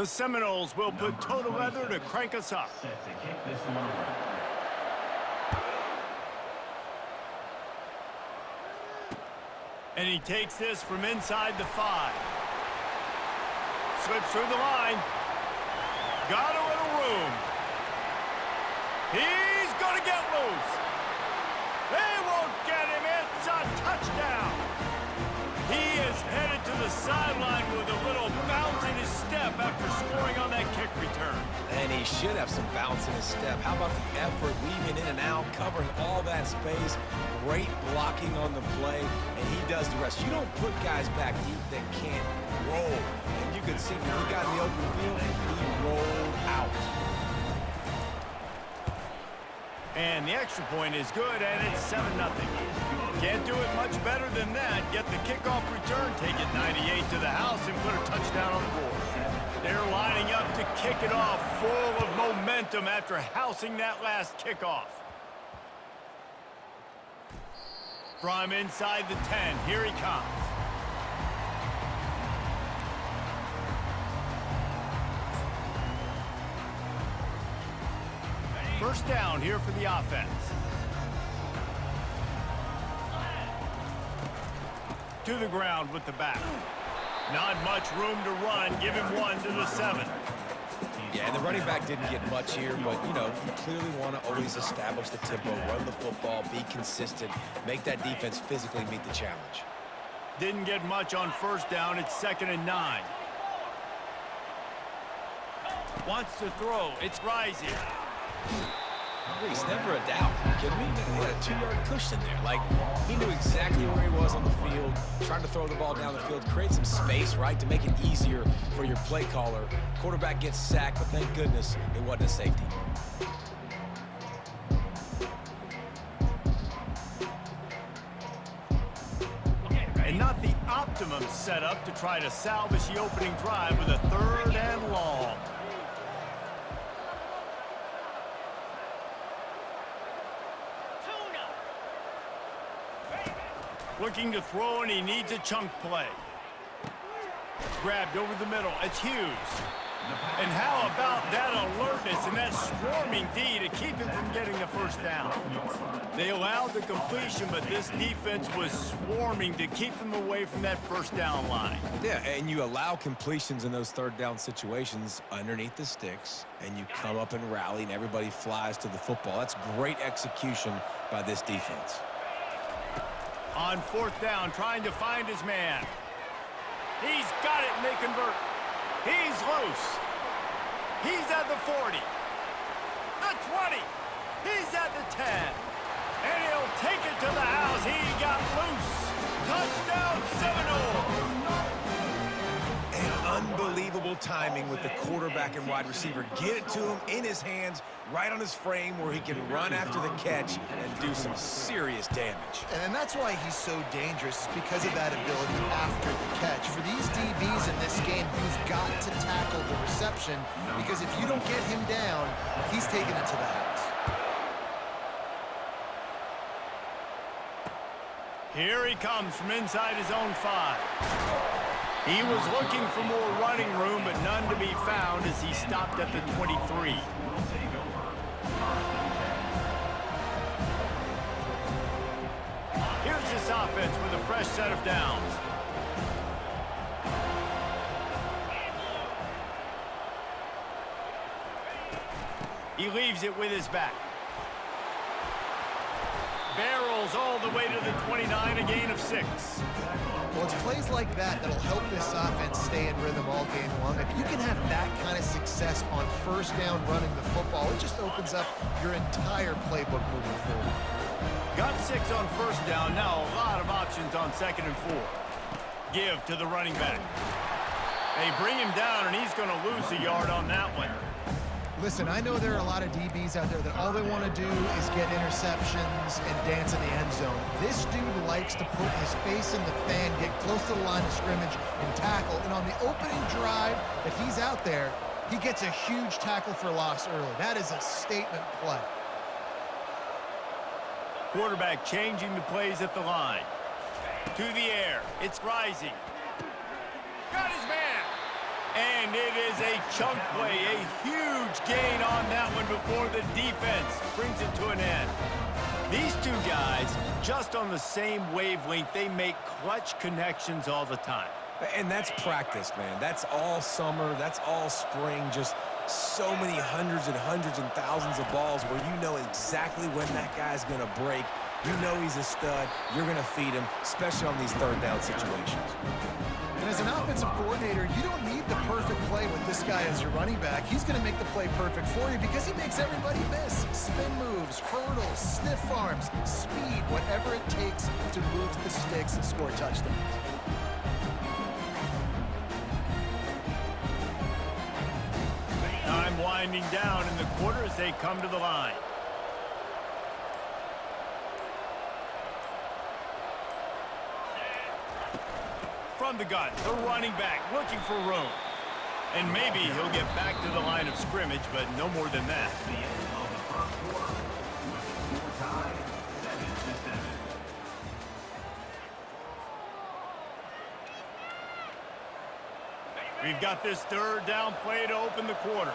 The Seminoles will put toe to leather to crank us up. And he takes this from inside the 5. Slips through the line. Got a little room. He's going to get loose. They won't get him. It's a touchdown. He is headed to the sideline with a little bounce in his step after scoring on that kick return. And he should have some bounce in his step. How about the effort, weaving in and out, covering all that space. Great blocking on the play, and he does the rest. You don't put guys back deep that can't roll. And you can see when he got in the open field, he rolled out. And the extra point is good, and it's 7-0. Can't do it much better than that. Get the kickoff return, take it 98 to the house, and put a touchdown on the board. They're lining up to kick it off, full of momentum after housing that last kickoff. From inside the 10, here he comes. First down here for the offense. To the ground with the back. Not much room to run. Give him 1 to the 7. Yeah, and the running back didn't get much here, but, you know, you clearly want to always establish the tempo, run the football, be consistent, make that defense physically meet the challenge. Didn't get much on first down. It's 2nd and 9. Wants to throw. It's Rising. Reese, never a doubt. Are you kidding me? He had a 2-yard cushion there. Like, he knew exactly where he was on the field, trying to throw the ball down the field, create some space, right, to make it easier for your play caller. Quarterback gets sacked, but thank goodness it wasn't a safety. And not the optimum setup to try to salvage the opening drive with a 3rd and long. Looking to throw, and he needs a chunk play. Grabbed over the middle. It's Hughes. And how about that alertness and that swarming D to keep him from getting the first down? They allowed the completion, but this defense was swarming to keep them away from that first down line. Yeah, and you allow completions in those 3rd down situations underneath the sticks, and you come up and rally, and everybody flies to the football. That's great execution by this defense. On 4th down, trying to find his man. He's got it, and they convert. He's loose. He's at the 40. The 20. He's at the 10. And he'll take it to the house. He got loose. Touchdown, Seminoles. And unbelievable timing with the quarterback and wide receiver. Get it to him in his hands, right on his frame where he can run after the catch and do some serious damage. And that's why he's so dangerous, because of that ability after the catch. For these DBs in this game, you've got to tackle the reception, because if you don't get him down, he's taking it to the house. Here he comes from inside his own 5. He was looking for more running room, but none to be found as he stopped at the 23. Here's this offense with a fresh set of downs. He leaves it with his back. Barrels all the way to the 29, a gain of 6. Well, it's plays like that that'll help this offense stay in rhythm all game long. If you can have that kind of success on first down running the football, it just opens up your entire playbook moving forward. Got 6 on first down. Now a lot of options on 2nd and 4. Give to the running back. They bring him down, and he's going to lose a yard on that one. Listen, I know there are a lot of DBs out there that all they want to do is get interceptions and dance in the end zone. This dude likes to put his face in the fan, get close to the line of scrimmage, and tackle. And on the opening drive that he's out there, he gets a huge tackle for loss early. That is a statement play. Quarterback changing the plays at the line. To the air. It's Rising. Got his man. And it is a chunk play, a huge gain on that one before the defense brings it to an end. These two guys, just on the same wavelength, they make clutch connections all the time. And that's practice, man. That's all summer. That's all spring. Just so many hundreds and thousands of balls where you know exactly when that guy's going to break. You know he's a stud. You're going to feed him, especially on these third down situations. And as an offensive coordinator, you don't need the perfect play with this guy as your running back. He's going to make the play perfect for you because he makes everybody miss. Spin moves, hurdles, stiff arms, speed, whatever it takes to move the sticks and score touchdowns. Time winding down in the quarter as they come to the line. From the gun, the running back looking for room. And maybe he'll get back to the line of scrimmage, but no more than that. We've got this third down play to open the quarter.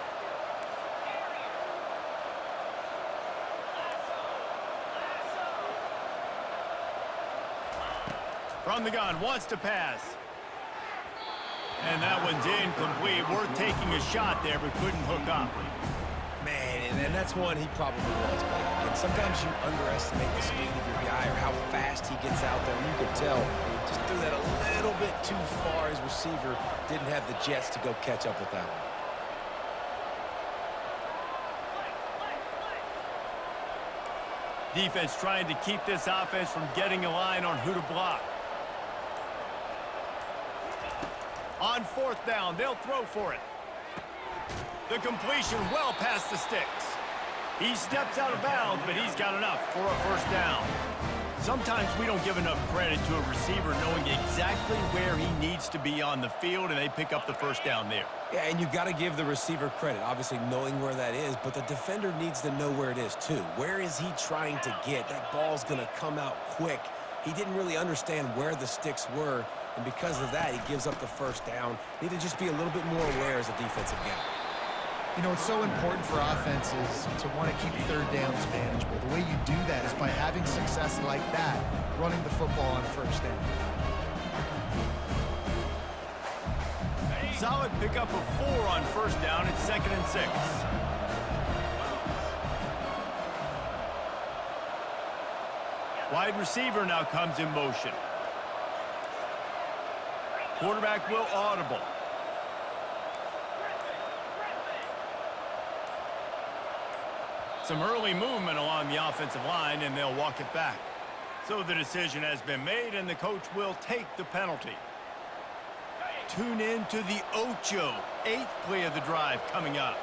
From the gun, wants to pass. And that one's incomplete. Worth taking a shot there, but couldn't hook up. Man, and that's one he probably wants back. And sometimes you underestimate the speed of your guy or how fast he gets out there. And you can tell, just threw that a little bit too far. His receiver didn't have the jets to go catch up with that one. Defense trying to keep this offense from getting a line on who to block. On fourth down, they'll throw for it. The completion well past the sticks. He steps out of bounds, but he's got enough for a first down. Sometimes we don't give enough credit to a receiver knowing exactly where he needs to be on the field, and they pick up the first down there. Yeah, and you've got to give the receiver credit, obviously knowing where that is, but the defender needs to know where it is too. Where is he trying to get? That ball's going to come out quick. He didn't really understand where the sticks were, and because of that, he gives up the first down. Need to just be a little bit more aware as a defensive guy. You know, it's so important for offenses to want to keep third downs manageable. The way you do that is by having success like that, running the football on first down. Solid pickup of 4 on first down. It's 2nd and 6. Wide receiver now comes in motion. Quarterback will audible. Some early movement along the offensive line, and they'll walk it back. So the decision has been made, and the coach will take the penalty. Tune in to the Ocho, 8th play of the drive coming up.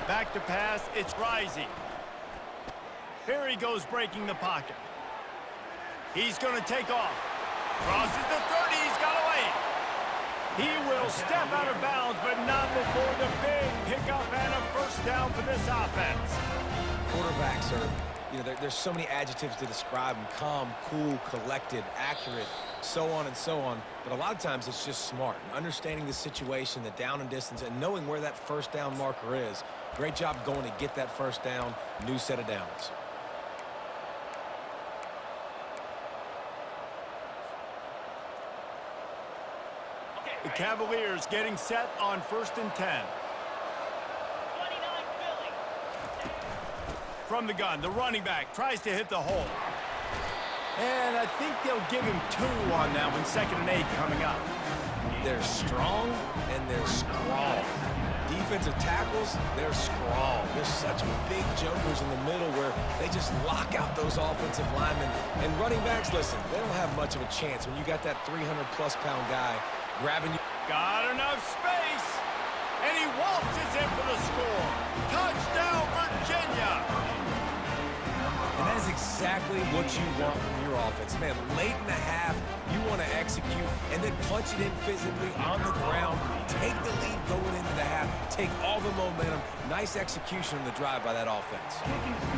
Back to pass, it's Rising. Here he goes breaking the pocket. He's going to take off. Crosses the 30, he's got away. He will step out of bounds, but not before the big pickup and a first down for this offense. Quarterbacks are, you know, there's so many adjectives to describe them. Calm, cool, collected, accurate, so on and so on. But a lot of times it's just smart. Understanding the situation, the down and distance, and knowing where that first down marker is. Great job going to get that first down. New set of downs. The Cavaliers getting set on 1st and 10. From the gun, the running back tries to hit the hole. And I think they'll give him 2 on that one. 2nd and 8 coming up. They're strong and they're strong. Defensive tackles, they're strong. There's such big jokers in the middle where they just lock out those offensive linemen. And running backs, listen, they don't have much of a chance when you got that 300-plus pound guy grabbing you. Got enough space. And he waltzes in for the score. Touchdown, Virginia. And that is exactly what you want from your offense. Man, late in the half, you want to execute and and then punch it in physically on the ground, take the lead going into the half, take all the momentum. Nice execution on the drive by that offense.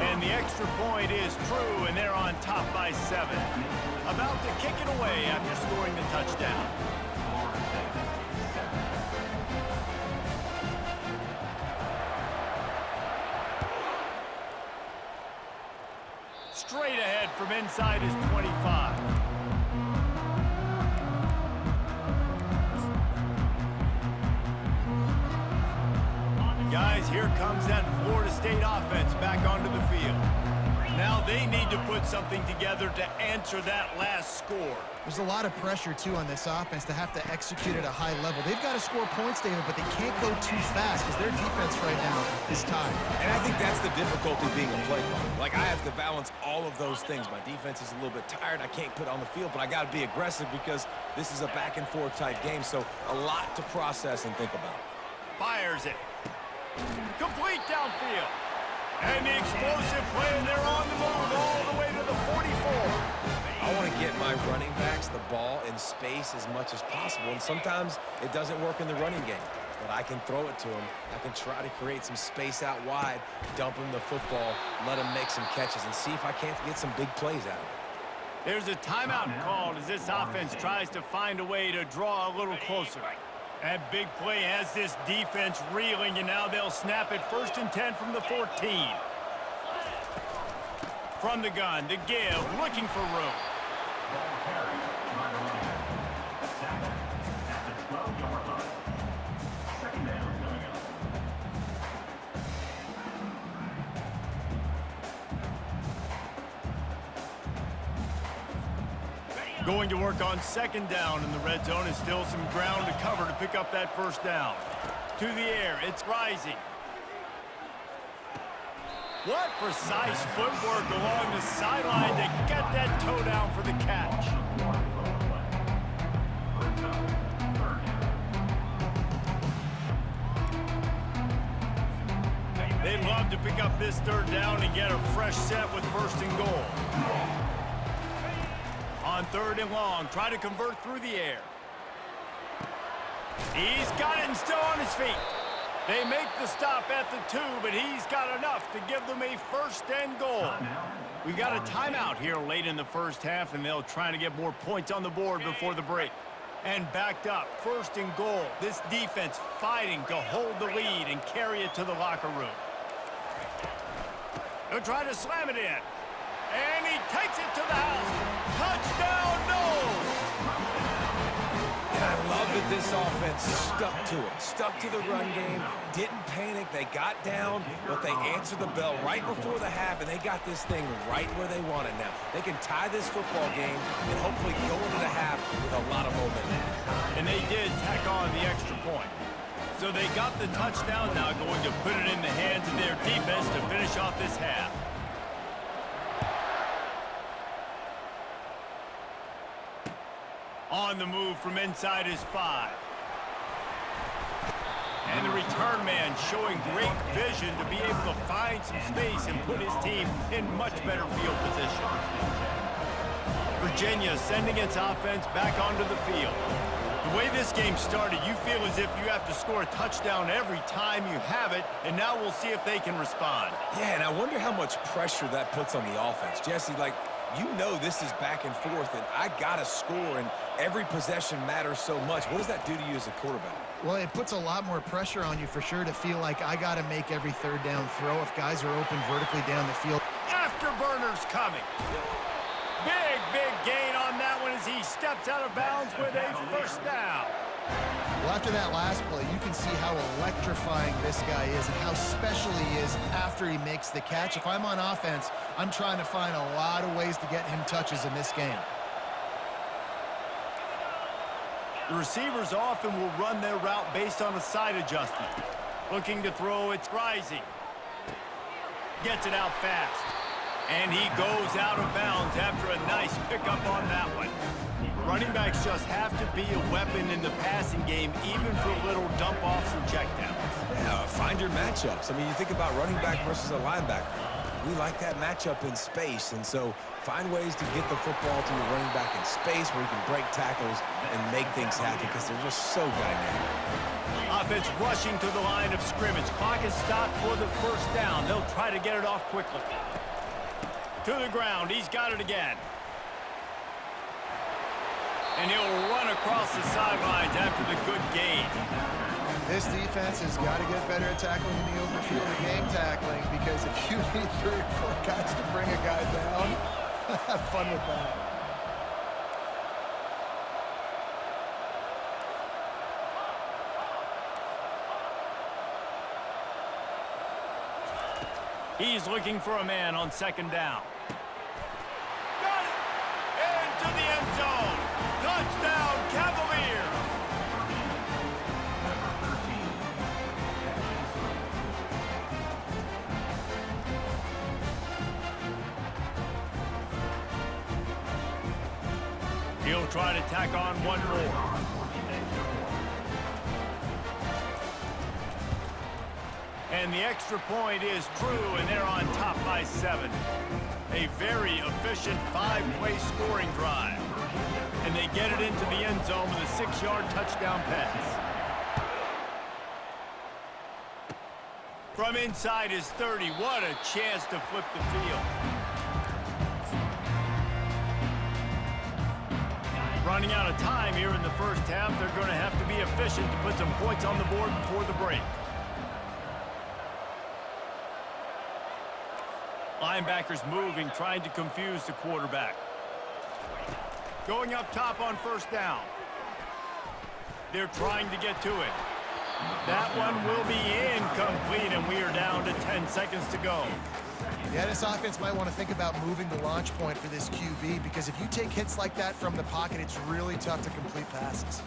And the extra point is true, and they're on top by 7. About to kick it away after scoring the touchdown. Straight ahead from inside his 25. Guys, here comes that Florida State offense back onto the field. Now they need to put something together to answer that last score. There's a lot of pressure, too, on this offense to have to execute at a high level. They've got to score points, David, but they can't go too fast because their defense right now is tied. And I think that's the difficulty being a play caller. Like, I have to balance all of those things. My defense is a little bit tired. I can't put on the field, but I got to be aggressive because this is a back-and-forth type game, so a lot to process and think about. Fires it. Complete downfield. And the explosive play, and they're on the move all the way to the 44. I want to get my running backs the ball in space as much as possible, and sometimes it doesn't work in the running game. But I can throw it to them. I can try to create some space out wide, dump them the football, let them make some catches, and see if I can't get some big plays out of it. There's a timeout called as this offense tries to find a way to draw a little closer. That big play has this defense reeling, and now they'll snap it 1st and 10 from the 14. From the gun, to give, looking for room. Going to work on 2nd down in the red zone, and still some ground to cover to pick up that 1st down. To the air, it's Rising. What precise footwork along the sideline to get that toe down for the catch. They'd love to pick up this 3rd down and get a fresh set with 1st and goal. On 3rd and long, try to convert through the air. He's got it and still on his feet. They make the stop at the 2, but he's got enough to give them a 1st and goal. We got a timeout here late in the 1st half, and they'll try to get more points on the board before the break. And backed up, 1st and goal. This defense fighting to hold the lead and carry it to the locker room. They'll try to slam it in. And he takes it to the house. Touchdown, Noles! And I love that this offense stuck to it. Stuck to the run game. Didn't panic. They got down, but they answered the bell right before the half, and they got this thing right where they want it now. They can tie this football game and hopefully go into the half with a lot of momentum. And they did tack on the extra point. So they got the touchdown, now going to put it in the hands of their defense to finish off this half. On the move from inside his 5. And the return man showing great vision to be able to find some space and put his team in much better field position. Virginia sending its offense back onto the field. The way this game started, you feel as if you have to score a touchdown every time you have it, and now we'll see if they can respond. Yeah, and I wonder how much pressure that puts on the offense. Jesse, like, you know this is back and forth, and I got to score, and every possession matters so much. What does that do to you as a quarterback? Well, it puts a lot more pressure on you for sure to feel like I got to make every 3rd down throw if guys are open vertically down the field. Afterburners coming. Big gain on that one as he steps out of bounds with a 1st down. Well, after that last play, you can see how electrifying this guy is and how special he is after he makes the catch. If I'm on offense, I'm trying to find a lot of ways to get him touches in this game. The receivers often will run their route based on a side adjustment. Looking to throw, it's Rising. Gets it out fast. And he goes out of bounds after a nice pickup on that one. Running backs just have to be a weapon in the passing game, even for little dump-offs and checkdowns. Yeah, find your matchups. I mean, you think about running back versus a linebacker. we like that matchup in space, and so find ways to get the football to your running back in space where he can break tackles and make things happen because they're just so dynamic. Offense rushing to the line of scrimmage. Clock is stopped for the first down. They'll try to get it off quickly. To the ground. He's got it again. And he'll run across the sidelines after the good gain. This defense has got to get better at tackling in the open field and game tackling, because if you need 3 or 4 guys to bring a guy down, have fun with that. He's looking for a man on second down. Got it! Into the end zone. Touchdown, Cavaliers! He'll try to tack on one more. And the extra point is true, and they're on top by 7. A very efficient 5-play scoring drive. And they get it into the end zone with a 6-yard touchdown pass. From inside his 30, what a chance to flip the field. Running out of time here in the first half, they're going to have to be efficient to put some points on the board before the break. Linebackers moving, trying to confuse the quarterback. Going up top on first down. They're trying to get to it. That one will be incomplete, and we are down to 10 seconds to go. Yeah, this offense might want to think about moving the launch point for this QB, because if you take hits like that from the pocket, it's really tough to complete passes.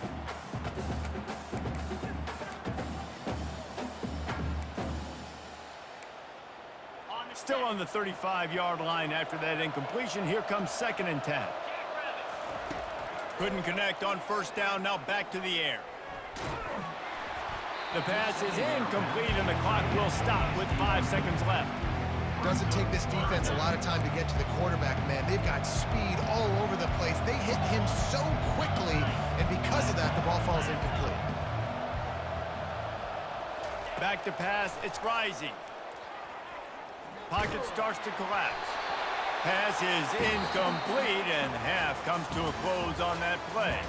Still on the 35-yard line after that incompletion. Here comes 2nd and 10. Couldn't connect on first down. Now back to the air. The pass is incomplete, and the clock will stop with 5 seconds left. Doesn't take this defense a lot of time to get to the quarterback, man. They've got speed all over the place. They hit him so quickly, and because of that, the ball falls incomplete. Back to pass. It's Rising. Pocket starts to collapse. Pass is incomplete, and half comes to a close on that play.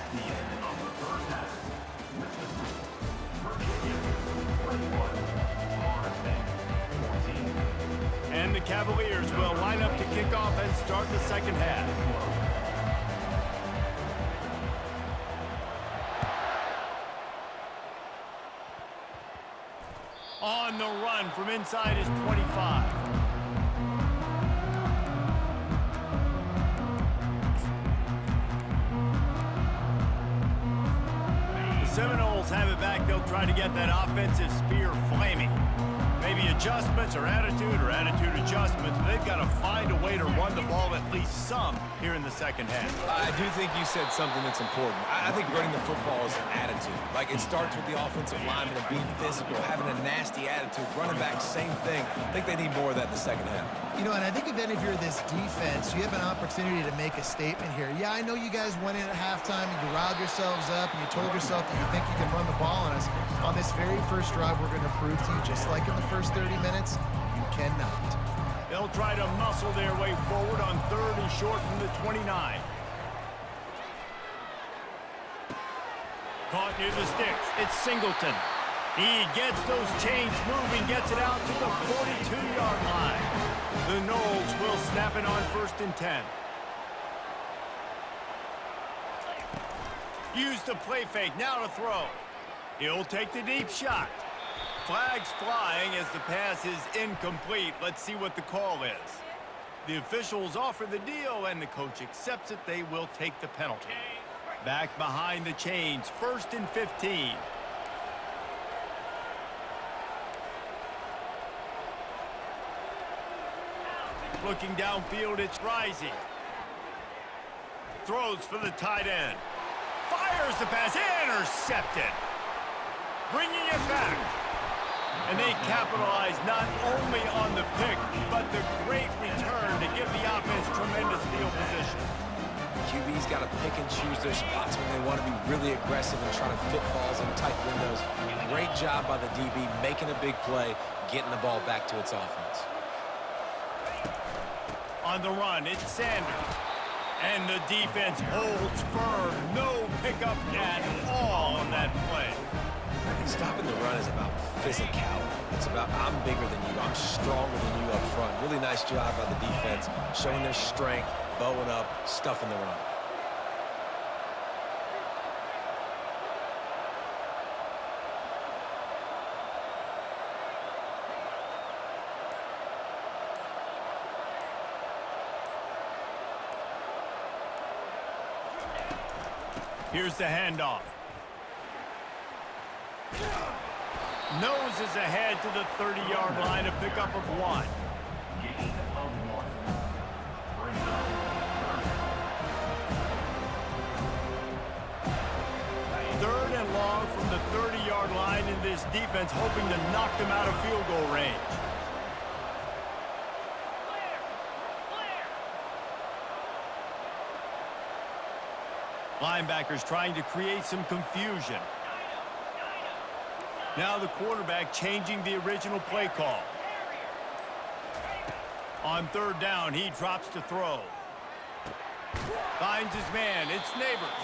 And the Cavaliers will line up to kick off and start the second half. On the run from inside his 25. Seminoles have it back. They'll try to get that offensive spear flaming. Maybe adjustments or attitude adjustments, but they've got to find a way to run the ball at least some here in the second half. I do think you said something that's important. I think running the football is an attitude. Like, it starts with the offensive lineman and being physical, having a nasty attitude. Running back, same thing. I think they need more of that in the second half. You know, and I think if you're this defense, you have an opportunity to make a statement here. Yeah, I know you guys went in at halftime and you riled yourselves up and you told yourself that you think you can run the ball on us. On this very first drive, we're going to prove to you, just like in the first 30 minutes, you cannot. They'll try to muscle their way forward on 3rd and short from the 29. Caught near the sticks. It's Singleton. He gets those chains moving, gets it out to the 42-yard line. The Noles will snap it on 1st and 10. Use the play fake, now to throw. He'll take the deep shot. Flags flying as the pass is incomplete. Let's see what the call is. The officials offer the deal, and the coach accepts it. They will take the penalty. Back behind the chains, 1st and 15. Looking downfield, it's Rising. Throws for the tight end. Fires the pass, intercepted. Bringing it back. And they capitalize not only on the pick, but the great return to give the offense tremendous field position. QB's got to pick and choose their spots when they want to be really aggressive and try to fit balls in tight windows. Great job by the DB making a big play, getting the ball back to its offense. On the run, it's Sanders. And the defense holds firm. No pickup at all on that play. Stopping the run is about physicality. It's about I'm bigger than you, I'm stronger than you up front. Really nice job by the defense, showing their strength, bowing up, stuffing the run. Here's the handoff. Noses ahead to the 30-yard line, a pickup of 1. Third and long from the 30-yard line, in this defense hoping to knock them out of field goal range. Linebackers trying to create some confusion. Now the quarterback changing the original play call. On third down, he drops to throw. Finds his man, it's Neighbors.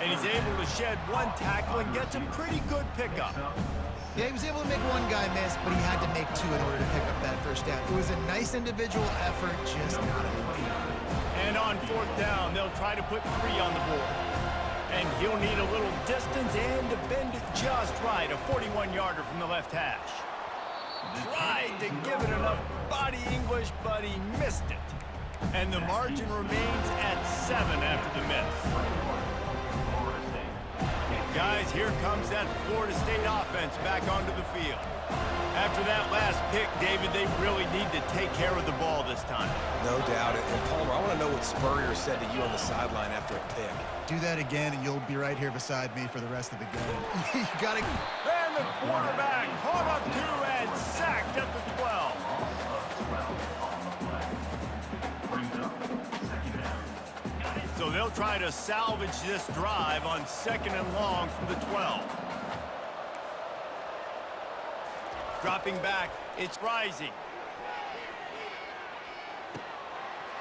And he's able to shed one tackle and gets a pretty good pickup. Yeah, he was able to make one guy miss, but he had to make 2 in order to pick up that first down. It was a nice individual effort, just not enough. And on fourth down, they'll try to put 3 on the board. And he'll need a little distance and to bend it just right. A 41-yarder from the left hash. Tried to give it enough body English, but he missed it. And the margin remains at 7 after the miss. Guys, here comes that Florida State offense back onto the field. After that last pick, David, they really need to take care of the ball this time. No doubt. And Palmer, I want to know what Spurrier said to you on the sideline after a pick. Do that again, and you'll be right here beside me for the rest of the game. You got to... And the quarterback caught up to and sacked at the 12. So they'll try to salvage this drive on 2nd and long from the 12. Dropping back, it's Rising.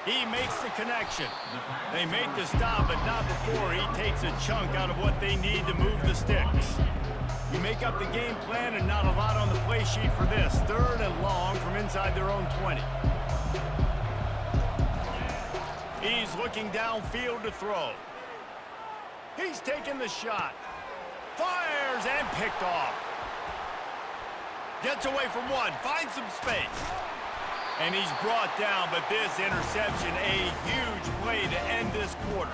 He makes the connection. They make the stop, but not before he takes a chunk out of what they need to move the sticks. You make up the game plan and not a lot on the play sheet for this. 3rd and long from inside their own 20. He's looking downfield to throw. He's taking the shot. Fires and picked off. Gets away from 1, finds some space. And he's brought down, but this interception, a huge play to end this quarter.